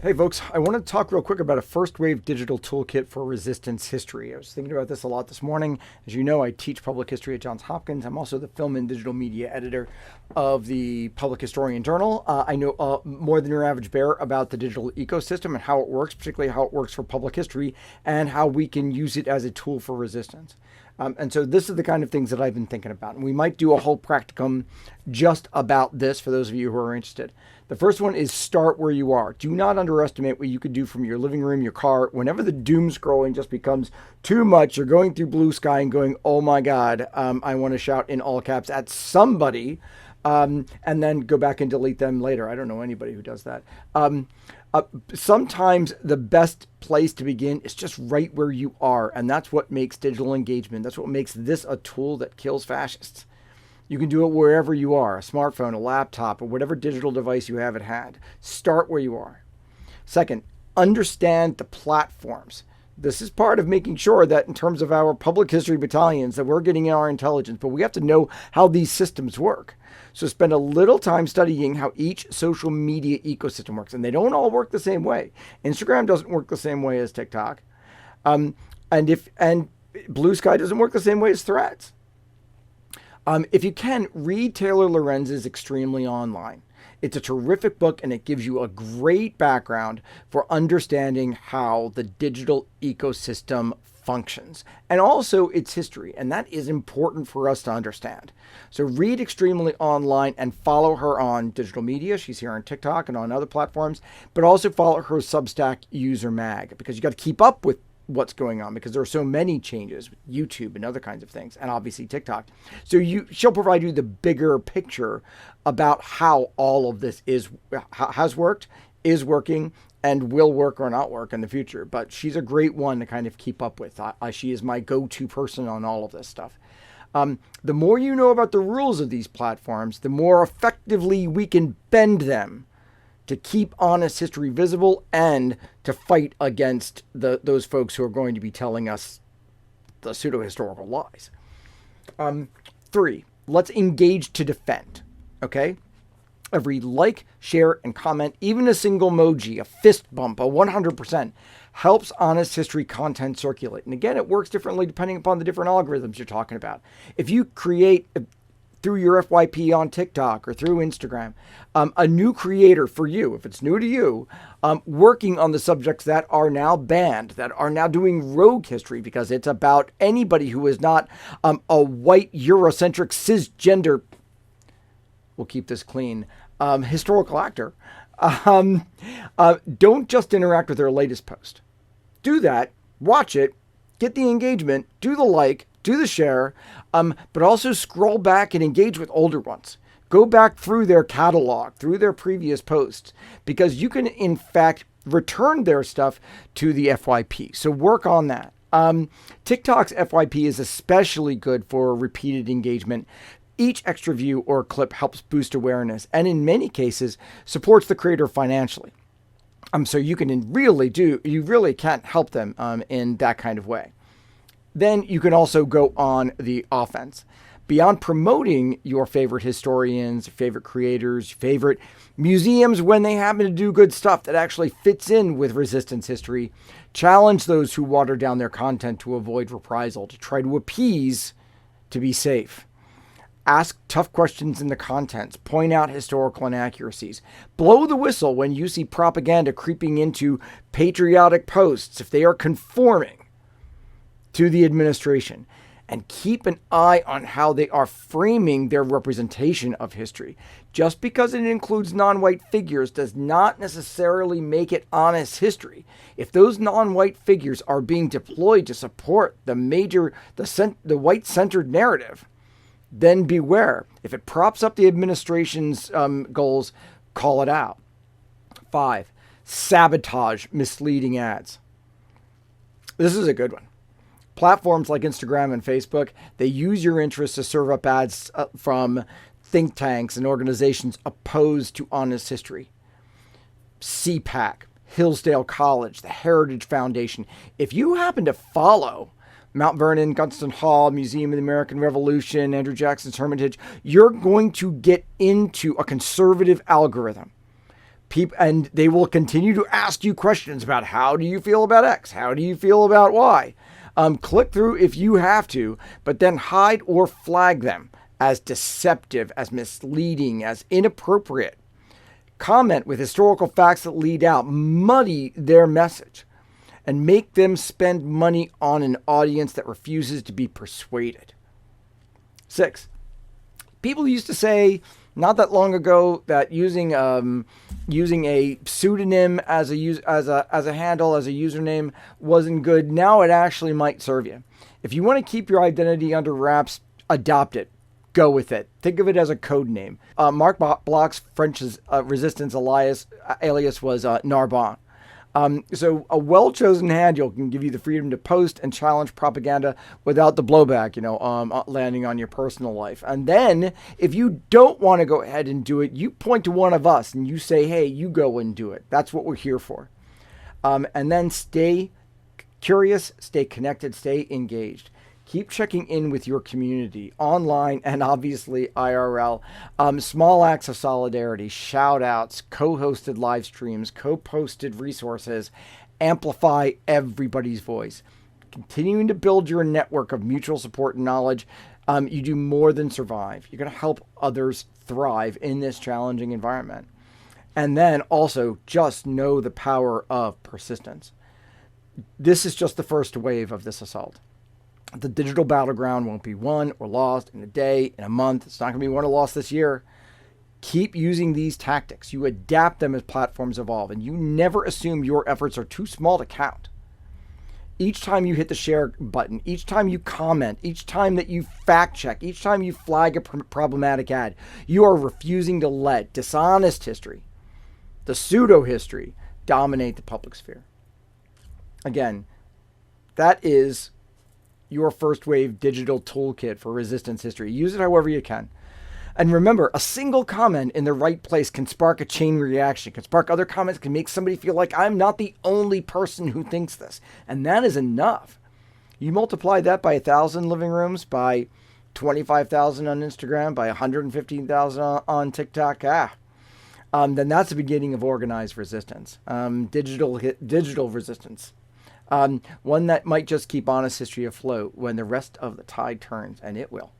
Hey folks, I want to talk real quick about a first wave digital toolkit for resistance history. I was thinking about this a lot this morning. As you know, I teach public history at Johns Hopkins. I'm also the film and digital media editor of the Public Historian Journal. I know more than your average bear about the digital ecosystem and how it works, particularly how it works for public history and how we can use it as a tool for resistance. And so this is the kind of things that I've been thinking about. And we might do a whole practicum just about this for those of you who are interested. The first one is start where you are. Do not underestimate what you could do from your living room, your car. Whenever the doom scrolling just becomes too much, you're going through blue sky and going, oh my God, I want to shout in all caps at somebody and then go back and delete them later. I don't know anybody who does that. Sometimes the best place to begin is just right where you are. And that's what makes digital engagement. That's what makes this a tool that kills fascists. You can do it wherever you are, a smartphone, a laptop, or whatever digital device you have at hand. Start where you are. Second, understand the platforms. This is part of making sure that in terms of our public history battalions that we're getting our intelligence, but we have to know how these systems work. So spend a little time studying how each social media ecosystem works. And they don't all work the same way. Instagram doesn't work the same way as TikTok. And Blue Sky doesn't work the same way as Threads. If you can, read Taylor Lorenz's Extremely Online. It's a terrific book and it gives you a great background for understanding how the digital ecosystem functions and also its history. And that is important for us to understand. So read Extremely Online and follow her on digital media. She's here on TikTok and on other platforms, but also follow her Substack User Mag because you got to keep up with what's going on because there are so many changes with YouTube and other kinds of things and obviously TikTok. So she'll provide you the bigger picture about how all of this has worked, is working, and will work or not work in the future. But she's a great one to kind of keep up with. She is my go-to person on all of this stuff. The more you know about the rules of these platforms, the more effectively we can bend them to keep honest history visible and to fight against those folks who are going to be telling us the pseudo-historical lies. 3, let's engage to defend, okay? Every like, share, and comment, even a single emoji, a fist bump, a 100%, helps honest history content circulate. And again, it works differently depending upon the different algorithms you're talking about. If you create through your FYP on TikTok or through Instagram, a new creator for you, if it's new to you, working on the subjects that are now banned, that are now doing rogue history because it's about anybody who is not a white, Eurocentric, cisgender, we'll keep this clean, historical actor, don't just interact with their latest post. Do that, watch it, get the engagement, do the like, do the share, but also scroll back and engage with older ones. Go back through their catalog, through their previous posts, because you can, in fact, return their stuff to the FYP. So work on that. TikTok's FYP is especially good for repeated engagement. Each extra view or clip helps boost awareness, and in many cases, supports the creator financially. So you really can help them in that kind of way. Then you can also go on the offense. Beyond promoting your favorite historians, favorite creators, favorite museums when they happen to do good stuff that actually fits in with resistance history, challenge those who water down their content to avoid reprisal, to try to appease, to be safe. Ask tough questions in the contents. Point out historical inaccuracies. Blow the whistle when you see propaganda creeping into patriotic posts if they are conforming to the administration, and keep an eye on how they are framing their representation of history. Just because it includes non-white figures does not necessarily make it honest history. If those non-white figures are being deployed to support the white-centered narrative, then beware. If it props up the administration's goals, call it out. 5, sabotage misleading ads. This is a good one. Platforms like Instagram and Facebook, they use your interests to serve up ads from think tanks and organizations opposed to honest history. CPAC, Hillsdale College, the Heritage Foundation. If you happen to follow Mount Vernon, Gunston Hall, Museum of the American Revolution, Andrew Jackson's Hermitage, you're going to get into a conservative algorithm. And they will continue to ask you questions about how do you feel about X? How do you feel about Y? Click through if you have to, but then hide or flag them as deceptive, as misleading, as inappropriate. Comment with historical facts that lead out, muddy their message, and make them spend money on an audience that refuses to be persuaded. 6. People used to say not that long ago that using a pseudonym as a handle, as a username, wasn't good. Now it actually might serve you. If you want to keep your identity under wraps, adopt it. Go with it. Think of it as a code name. Mark Bloch's French resistance alias was Narbonne. So a well-chosen handle can give you the freedom to post and challenge propaganda without the blowback, landing on your personal life. And then if you don't want to go ahead and do it, you point to one of us and you say, hey, you go and do it. That's what we're here for. And then stay curious, stay connected, stay engaged. Keep checking in with your community online and obviously IRL. Small acts of solidarity, shout outs, co-hosted live streams, co-posted resources, amplify everybody's voice. Continuing to build your network of mutual support and knowledge, you do more than survive. You're going to help others thrive in this challenging environment. And then also just know the power of persistence. This is just the first wave of this assault. The digital battleground won't be won or lost in a day, in a month. It's not going to be won or lost this year. Keep using these tactics. You adapt them as platforms evolve, and you never assume your efforts are too small to count. Each time you hit the share button, each time you comment, each time that you fact check, each time you flag a problematic ad, you are refusing to let dishonest history, the pseudo history, dominate the public sphere. Again, that is your first wave digital toolkit for resistance history. Use it however you can. And remember, a single comment in the right place can spark a chain reaction, can spark other comments, can make somebody feel like I'm not the only person who thinks this. And that is enough. You multiply that by 1,000 living rooms, by 25,000 on Instagram, by 115,000 on TikTok. Then that's the beginning of organized resistance, digital resistance. One that might just keep honest history afloat when the rest of the tide turns, and it will.